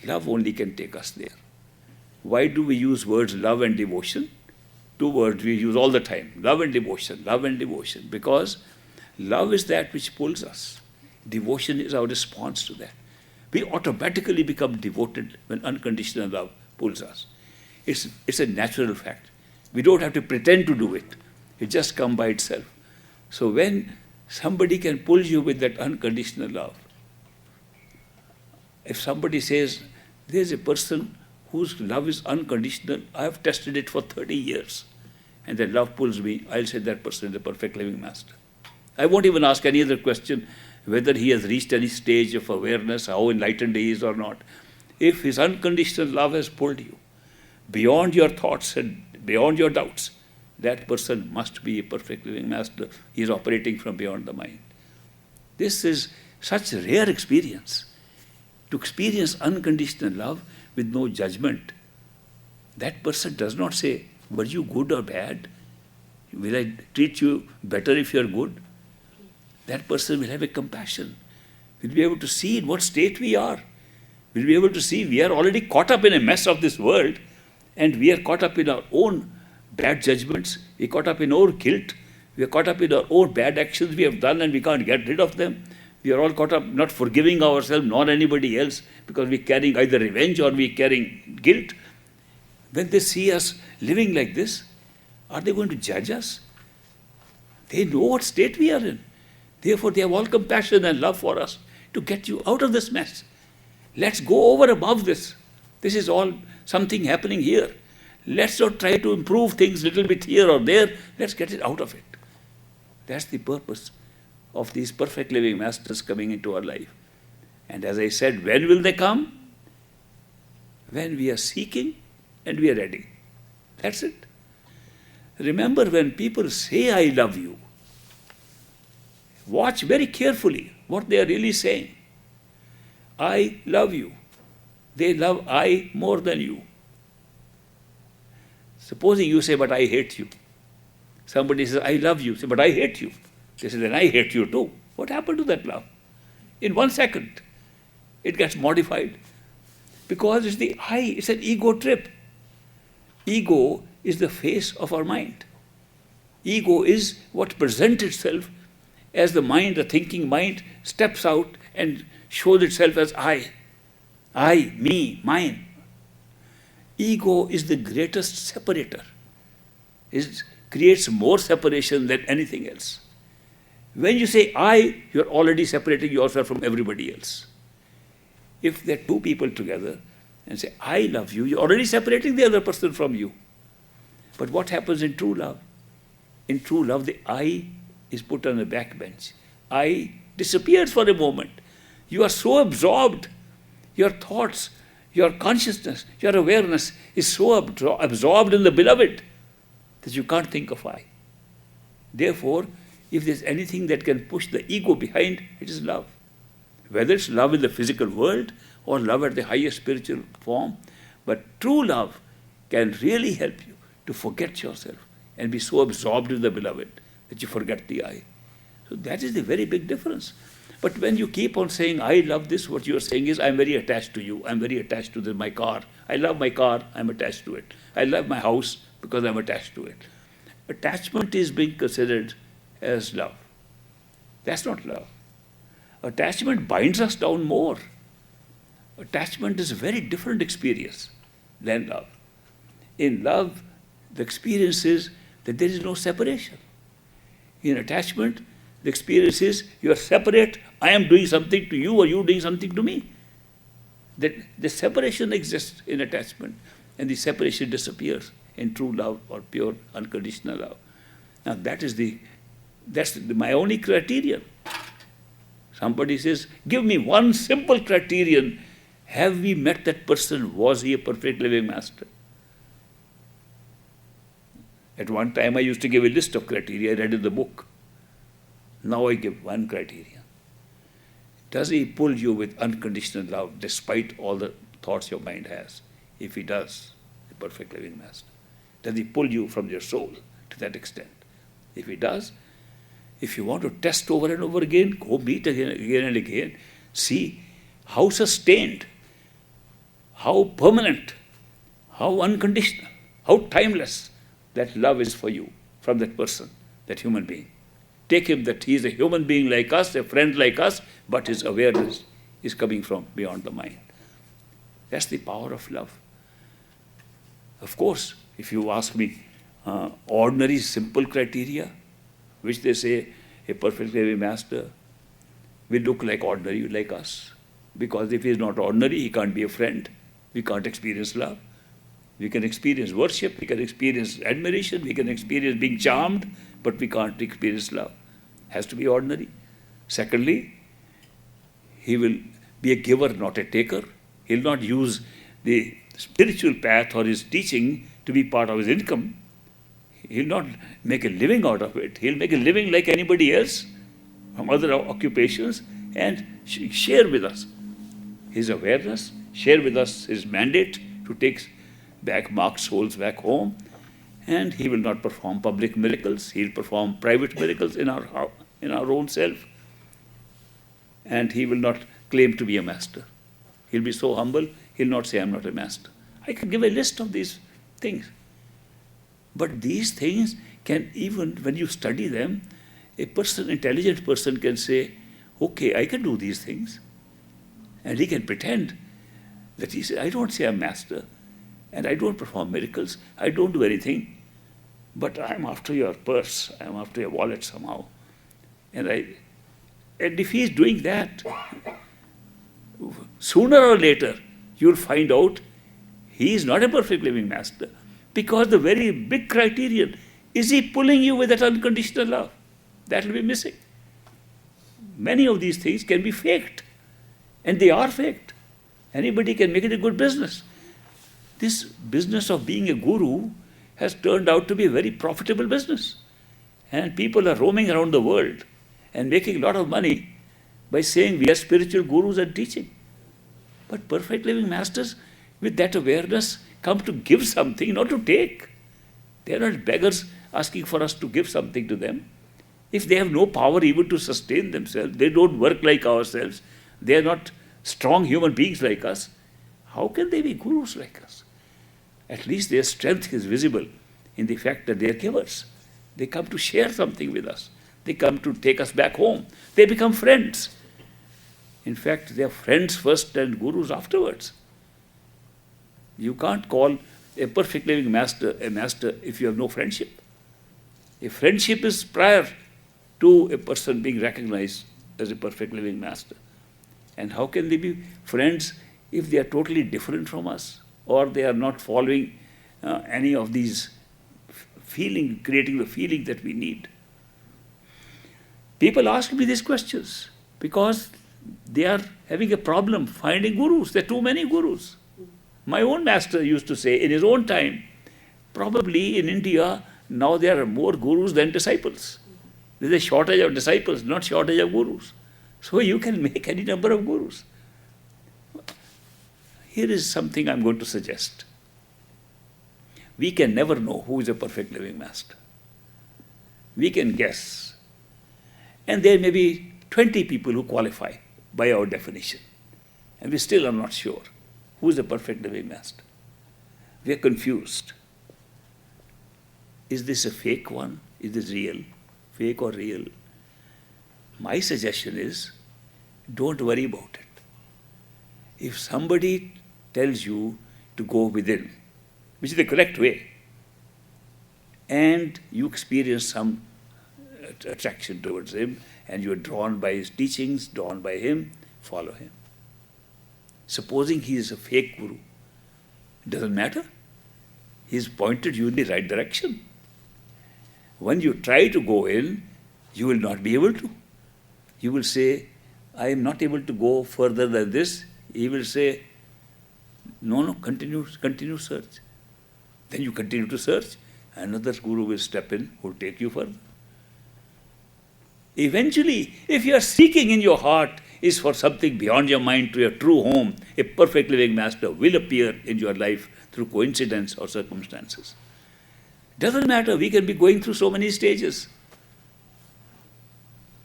Love only can take us there. Why do we use words love and devotion? Two words we use all the time, love and devotion, love and devotion. Because love is that which pulls us. Devotion is our response to that. We automatically become devoted when unconditional love pulls us. It's a natural fact. We don't have to pretend to do it. It just comes by itself. So when somebody can pull you with that unconditional love, if somebody says, there's a person whose love is unconditional, I have tested it for 30 years, and that love pulls me, I'll say that person is the perfect living master. I won't even ask any other question whether he has reached any stage of awareness, how enlightened he is or not. If his unconditional love has pulled you beyond your thoughts and beyond your doubts, that person must be a perfect living master. He is operating from beyond the mind. This is such a rare experience. To experience unconditional love with no judgment. That person does not say, were you good or bad? Will I treat you better if you are good? That person will have a compassion. Will be able to see in what state we are. Will be able to see we are already caught up in a mess of this world, and we are caught up in our own bad judgments. We are caught up in our guilt. We are caught up in our own bad actions we have done and we can't get rid of them. We are all caught up not forgiving ourselves nor anybody else because we are carrying either revenge or we are carrying guilt. When they see us living like this, are they going to judge us? They know what state we are in. Therefore, they have all compassion and love for us to get you out of this mess. Let's go over above this. This is all something happening here. Let's not try to improve things a little bit here or there. Let's get it out of it. That's the purpose of these perfect living masters coming into our life. And as I said, when will they come? When we are seeking and we are ready. That's it. Remember, when people say, I love you, watch very carefully what they are really saying. I love you. They love I more than you. Supposing you say, but I hate you. Somebody says, I love you. Say, but I hate you. They say, then I hate you too. What happened to that love? In 1 second, it gets modified. Because it's the I, it's an ego trip. Ego is the face of our mind. Ego is what presents itself as the mind, the thinking mind, steps out and shows itself as I, me, mine. Ego is the greatest separator. It creates more separation than anything else. When you say I, you're already separating yourself from everybody else. If there are two people together and say, I love you, you're already separating the other person from you. But what happens in true love? In true love, the I is put on the back bench. I disappears for a moment. You are so absorbed. Your thoughts, your consciousness, your awareness is so absorbed in the beloved that you can't think of I. Therefore, if there's anything that can push the ego behind, it is love. Whether it's love in the physical world or love at the highest spiritual form, but true love can really help you to forget yourself and be so absorbed in the beloved that you forget the I. So that is the very big difference. But when you keep on saying, I love this, what you are saying is, I'm very attached to you. I'm very attached to my car. I love my car. I'm attached to it. I love my house because I'm attached to it. Attachment is being considered as love. That's not love. Attachment binds us down more. Attachment is a very different experience than love. In love, the experience is that there is no separation. In attachment, the experience is you are separate, I am doing something to you or you doing something to me. That the separation exists in attachment and the separation disappears in true love or pure unconditional love. Now that's my only criterion. Somebody says, give me one simple criterion. Have we met that person? Was he a perfect living master? At one time I used to give a list of criteria I read in the book. Now I give one criterion. Does he pull you with unconditional love despite all the thoughts your mind has? If he does, the perfect living master. Does he pull you from your soul to that extent? If he does, if you want to test over and over again, go meet again and again. See how sustained how permanent, how unconditional, how timeless that love is for you from that person, that human being. Take him that he is a human being like us, a friend like us, but his awareness is coming from beyond the mind. That's the power of love. Of course, if you ask me, ordinary, simple criteria, which they say a perfectly loving master will look like ordinary, like us. Because if he is not ordinary, he can't be a friend. We can't experience love. We can experience worship, we can experience admiration, we can experience being charmed, but we can't experience love. Has to be ordinary. Secondly, he will be a giver, not a taker. He'll not use the spiritual path or his teaching to be part of his income. He'll not make a living out of it. He'll make a living like anybody else from other occupations and share with us his awareness, share with us his mandate to take back marked souls back home. And he will not perform public miracles. He'll perform private miracles in our own self. And he will not claim to be a master. He'll be so humble, he'll not say, I'm not a master. I can give a list of these things. But these things can, even when you study them, a person, intelligent person can say, okay, I can do these things. And he can pretend that he says, I don't say I'm master, and I don't perform miracles, I don't do anything, but I'm after your purse, I'm after your wallet somehow. And if he's doing that, sooner or later, you'll find out he is not a perfect living master. Because the very big criterion, is he pulling you with that unconditional love? That will be missing. Many of these things can be faked. And they are faked. Anybody can make it a good business. This business of being a guru has turned out to be a very profitable business. And people are roaming around the world and making a lot of money by saying we are spiritual gurus and teaching. But perfect living masters, with that awareness, come to give something, not to take. They are not beggars asking for us to give something to them. If they have no power even to sustain themselves, they don't work like ourselves, they are not strong human beings like us, how can they be gurus like us? At least their strength is visible in the fact that they are givers. They come to share something with us. They come to take us back home. They become friends. In fact, they are friends first and gurus afterwards. You can't call a perfect living master a master if you have no friendship. A friendship is prior to a person being recognized as a perfect living master. And how can they be friends if they are totally different from us, or they are not following any of these creating the feeling that we need? People ask me these questions because they are having a problem finding gurus. There are too many gurus. My own master used to say in his own time, probably in India, now there are more gurus than disciples. There is a shortage of disciples, not shortage of gurus. So you can make any number of gurus. Here is something I'm going to suggest. We can never know who is a perfect living master. We can guess. And there may be 20 people who qualify by our definition. And we still are not sure who is a perfect living master. We are confused. Is this a fake one? Is this real? Fake or real? My suggestion is, don't worry about it. If somebody tells you to go within, which is the correct way, and you experience some attraction towards him, and you are drawn by his teachings, drawn by him, follow him. Supposing he is a fake guru, it doesn't matter. He's pointed you in the right direction. When you try to go in, you will not be able to. You will say, I am not able to go further than this. He will say, no, continue search. Then you continue to search. Another guru will step in, who will take you further. Eventually, if you are seeking in your heart is for something beyond your mind to your true home, a perfect living master will appear in your life through coincidence or circumstances. Doesn't matter, we can be going through so many stages.